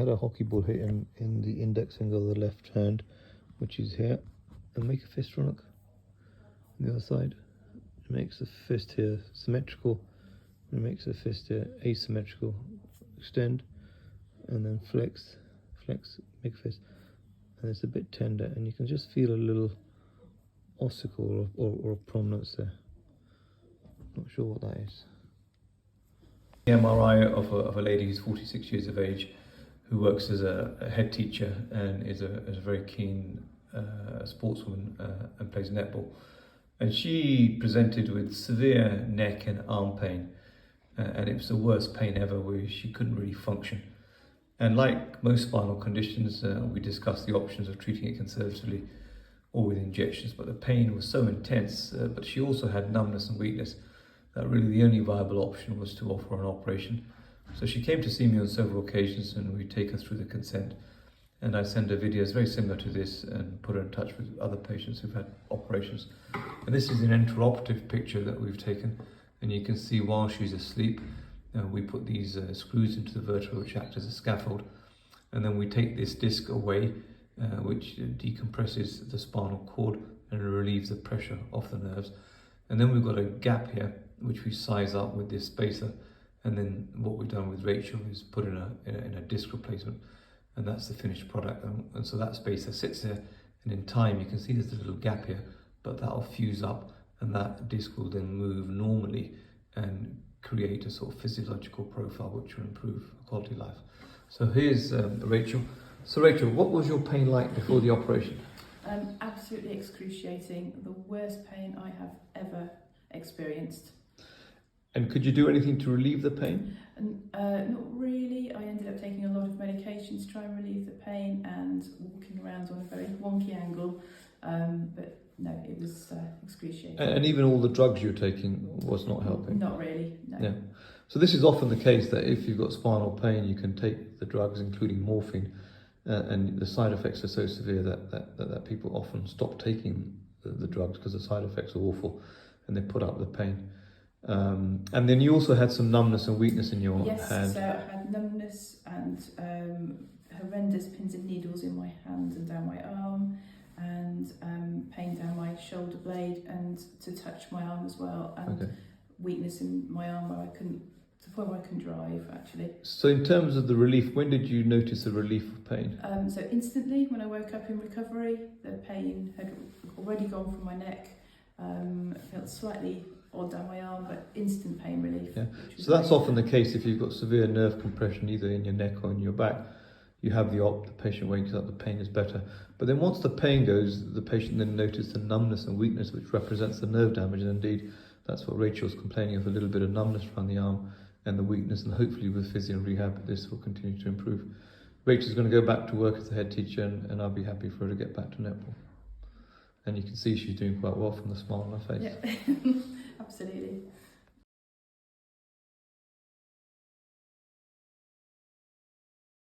I had a hockey ball hit him in the index finger of the left hand, which is here. And make a fist, Ronak, on the other side. It makes the fist here symmetrical. It makes the fist here asymmetrical. Extend, and then flex, make a fist. And it's a bit tender, and you can just feel a little ossicle or a prominence there. Not sure what that is. The MRI of a lady who's 46 years of age, who works as a head teacher and is a very keen sportswoman and plays netball. And she presented with severe neck and arm pain, and it was the worst pain ever, where she couldn't really function. And like most spinal conditions, we discussed the options of treating it conservatively or with injections, but the pain was so intense, but she also had numbness and weakness, that really the only viable option was to offer an operation. So she came to see me on several occasions, and we take her through the consent. And I send her videos very similar to this and put her in touch with other patients who've had operations. And this is an intraoperative picture that we've taken. And you can see while she's asleep, we put these screws into the vertebra which act as a scaffold. And then we take this disc away, which decompresses the spinal cord and relieves the pressure off the nerves. And then we've got a gap here, which we size up with this spacer. And then what we've done with Rachael is put in a disc replacement. And that's the finished product. And so that spacer sits there, and in time you can see there's a little gap here, but that'll fuse up, and that disc will then move normally and create a sort of physiological profile which will improve quality of life. So here's Rachael. So Rachael, what was your pain like before the operation? Absolutely excruciating. The worst pain I have ever experienced. And could you do anything to relieve the pain? Not really. I ended up taking a lot of medication to try and relieve the pain and walking around on a very wonky angle. But no, it was excruciating. And even all the drugs you're taking was not helping? Not really, no. Yeah. So this is often the case, that if you've got spinal pain, you can take the drugs, including morphine, and the side effects are so severe that people often stop taking the drugs because the side effects are awful, and they put up the pain. And then you also had some numbness and weakness in your hand. Yes, so I had numbness and horrendous pins and needles in my hand and down my arm, and pain down my shoulder blade and to touch my arm as well, and weakness in my arm where I couldn't, to the point where I couldn't drive actually. So in terms of the relief, when did you notice a relief of pain? So instantly, when I woke up in recovery, the pain had already gone from my neck. Felt slightly odd down my arm, but instant pain relief. Yeah. So that's often the case if you've got severe nerve compression either in your neck or in your back. You have the patient wakes up, the pain is better. But then once the pain goes, the patient then notices the numbness and weakness, which represents the nerve damage. And indeed, that's what Rachel's complaining of, a little bit of numbness around the arm and the weakness. And hopefully with physio and rehab, this will continue to improve. Rachel's going to go back to work as a head teacher, and I'll be happy for her to get back to netball. And you can see she's doing quite well from the smile on her face. Yeah, absolutely.